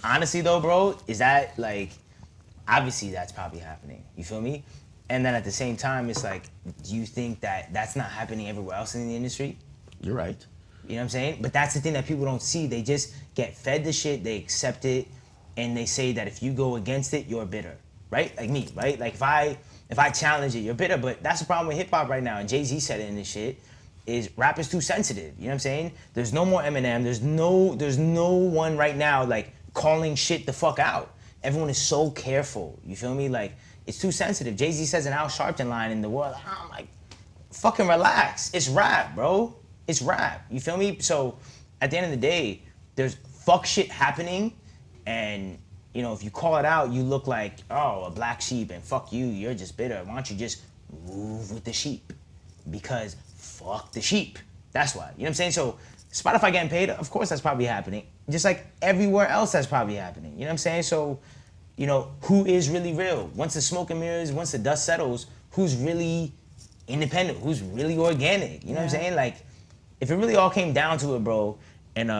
honestly though, bro, is that like, obviously that's probably happening. You feel me? And then at the same time, it's like, do you think that that's not happening everywhere else in the industry? You're right. You know what I'm saying? But that's the thing that people don't see. They just get fed the shit, they accept it, and they say that if you go against it, you're bitter, right? Like me, right? Like if I challenge it, you're bitter. But that's the problem with hip hop right now. And Jay-Z said it in this shit. Is rap is too sensitive. You know what I'm saying? There's no more Eminem. There's no one right now like calling shit the fuck out. Everyone is so careful. You feel me? Like it's too sensitive. Jay-Z says an Al Sharpton line in the world. I'm like, fucking relax. It's rap, bro. It's rap. You feel me? So at the end of the day, there's fuck shit happening, and you know if you call it out, you look like a black sheep, and fuck you. You're just bitter. Why don't you just move with the sheep? Because fuck the sheep. That's why. You know what I'm saying? So Spotify getting paid, of course that's probably happening. Just like everywhere else that's probably happening. You know what I'm saying? So, you know, who is really real? Once the smoke and mirrors, once the dust settles, who's really independent? Who's really organic? You know what I'm saying? Like, if it really all came down to it, bro, and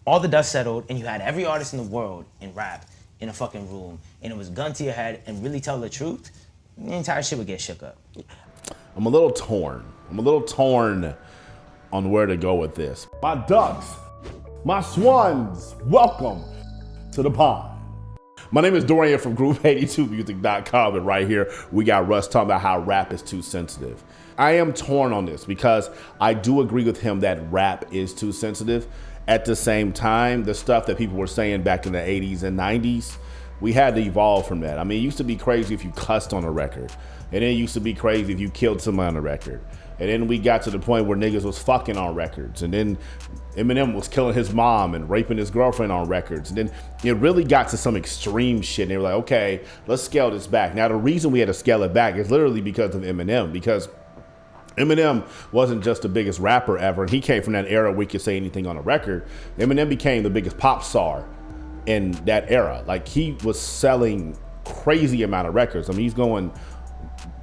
all the dust settled and you had every artist in the world in rap in a fucking room and it was gun to your head and really tell the truth, the entire shit would get shook up. I'm a little torn. On where to go with this. My ducks, my swans, welcome to the pond. My name is Dorian from Group82Music.com, and right here we got Russ talking about how rap is too sensitive. I am torn on this because I do agree with him that rap is too sensitive. At the same time, the stuff that people were saying back in the 80s and 90s, we had to evolve from that. I mean, it used to be crazy if you cussed on a record. And then it used to be crazy if you killed somebody on a record. And then we got to the point where niggas was fucking on records. And then Eminem was killing his mom and raping his girlfriend on records. And then it really got to some extreme shit. And they were like, okay, let's scale this back. Now, the reason we had to scale it back is literally because of Eminem. Because Eminem wasn't just the biggest rapper ever. And he came from that era where he could say anything on a record. Eminem became the biggest pop star in that era. Like, he was selling crazy amount of records. I mean, he's going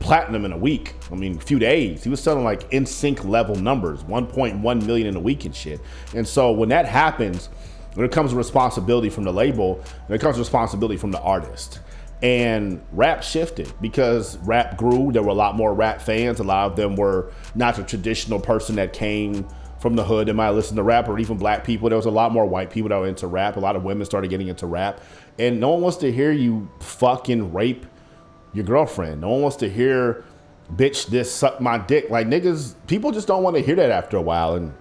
platinum in a week. I mean, a few days. He was selling like NSYNC level numbers, 1.1 million in a week and shit. And so when that happens, there comes responsibility from the label, there comes responsibility from the artist. And rap shifted because rap grew. There were a lot more rap fans. A lot of them were not the traditional person that came from the hood that might listen to rap, or even black people. There was a lot more white people that were into rap. A lot of women started getting into rap. And no one wants to hear you fucking rape your girlfriend. No one wants to hear, bitch, this suck my dick. Like, niggas, people just don't want to hear that after a while. And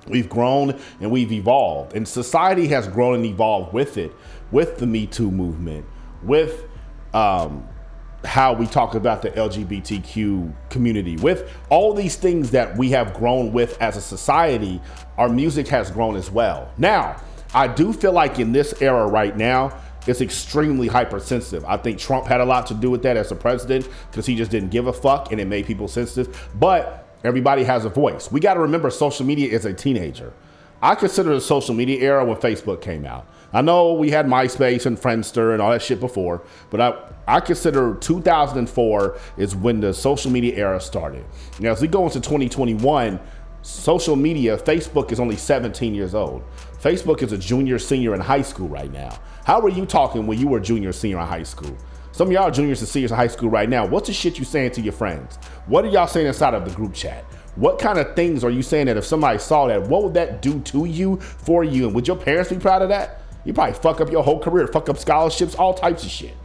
we've grown and we've evolved. And society has grown and evolved with it, with the Me Too movement, with how we talk about the LGBTQ community, with all these things that we have grown with as a society. Our music has grown as well. Now, I do feel like in this era right now, it's extremely hypersensitive. I think Trump had a lot to do with that as a president because he just didn't give a fuck and it made people sensitive. But everybody has a voice. We got to remember social media is a teenager. I consider the social media era when Facebook came out. I know we had MySpace and Friendster and all that shit before, but I consider 2004 is when the social media era started. Now, as we go into 2021, social media, Facebook is only 17 years old. Facebook is a junior, senior in high school right now. How were you talking when you were junior, senior in high school? Some of y'all are juniors and seniors in high school right now. What's the shit you saying to your friends? What are y'all saying inside of the group chat? What kind of things are you saying that if somebody saw that, what would that do to you, for you? And would your parents be proud of that? You probably fuck up your whole career, fuck up scholarships, all types of shit.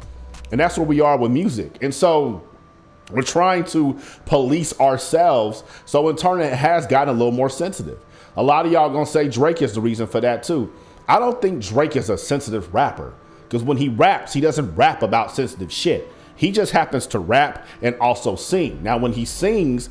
And that's where we are with music. And so we're trying to police ourselves. So in turn, it has gotten a little more sensitive. A lot of y'all gonna say Drake is the reason for that too. I don't think Drake is a sensitive rapper because when he raps, he doesn't rap about sensitive shit. He just happens to rap and also sing. Now, when he sings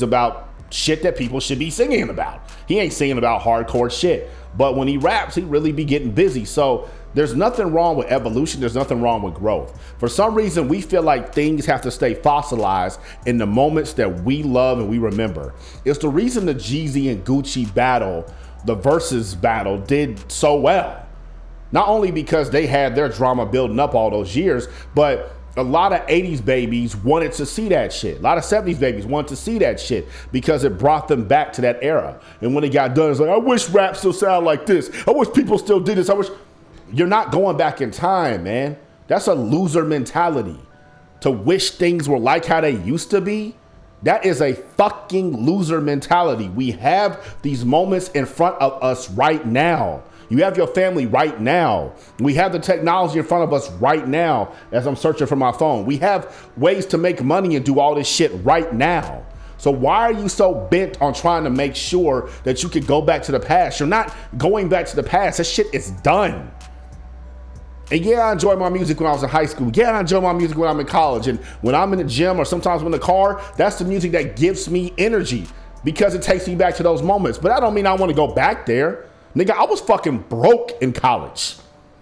about shit that people should be singing about. He ain't singing about hardcore shit. But when he raps, he really be getting busy. So there's nothing wrong with evolution. There's nothing wrong with growth. For some reason, we feel like things have to stay fossilized in the moments that we love and we remember. It's the reason the Jeezy and Gucci battle, the versus battle, did so well. Not only because they had their drama building up all those years, but a lot of 80s babies wanted to see that shit. A lot of 70s babies wanted to see that shit because it brought them back to that era. And when it got done, it's like, I wish rap still sounded like this. I wish people still did this. I wish. you're not going back in time, man. That's a loser mentality. To wish things were like how they used to be, that is a fucking loser mentality. We have these moments in front of us right now. You have your family right now. We have the technology in front of us right now as I'm searching for my phone. We have ways to make money and do all this shit right now. So why are you so bent on trying to make sure that you could go back to the past? You're not going back to the past. That shit is done. And yeah, I enjoyed my music when I was in high school. Yeah, I enjoy my music when I'm in college. And when I'm in the gym or sometimes I'm in the car, that's the music that gives me energy because it takes me back to those moments. But that don't mean I want to go back there. Nigga, I was fucking broke in college.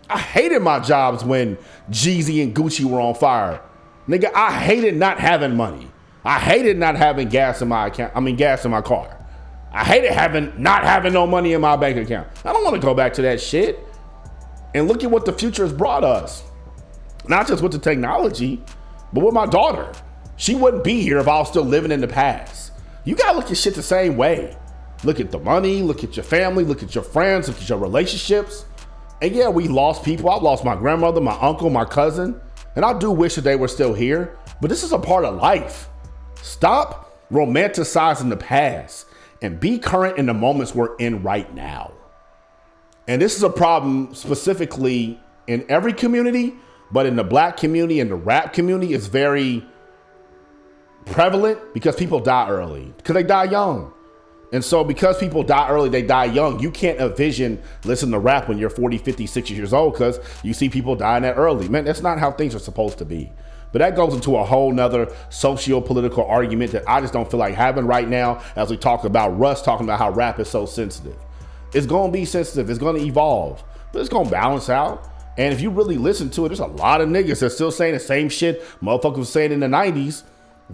I hated my jobs when Jeezy and Gucci were on fire. Nigga, I hated not having money. I hated not having gas in my account. Gas in my car. I hated not having no money in my bank account. I don't want to go back to that shit. And look at what the future has brought us. Not just with the technology, but with my daughter. She wouldn't be here if I was still living in the past. You gotta look at shit the same way. Look at the money, look at your family, look at your friends, look at your relationships. And yeah, we lost people. I've lost my grandmother, my uncle, my cousin. And I do wish that they were still here, but this is a part of life. Stop romanticizing the past and be current in the moments we're in right now. And this is a problem specifically in every community, but in the black community and the rap community, it's very prevalent because people die early, because they die young. And so because people die early, they die young. You can't envision listening to rap when you're 40, 50, 60 years old because you see people dying that early. Man, that's not how things are supposed to be. But that goes into a whole nother socio-political argument that I just don't feel like having right now as we talk about Russ talking about how rap is so sensitive. It's going to be sensitive. It's going to evolve, but it's going to balance out. And if you really listen to it, there's a lot of niggas that's still saying the same shit motherfuckers was saying in the 90s.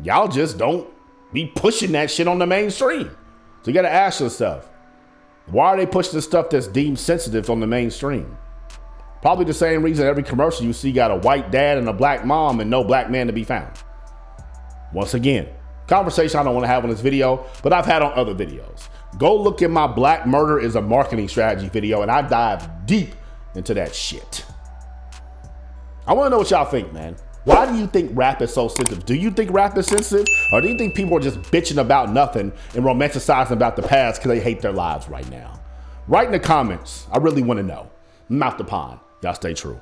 Y'all just don't be pushing that shit on the mainstream. So you got to ask yourself, why are they pushing the stuff that's deemed sensitive on the mainstream? Probably the same reason every commercial you see got a white dad and a black mom and no black man to be found. Once again, conversation I don't want to have on this video, but I've had on other videos. Go look at my Black Murder is a Marketing Strategy video, and I dive deep into that shit. I want to know what y'all think, man. Why do you think rap is so sensitive? Do you think rap is sensitive? Or do you think people are just bitching about nothing and romanticizing about the past because they hate their lives right now? Write in the comments. I really want to know. I'm out the pond. Y'all stay true.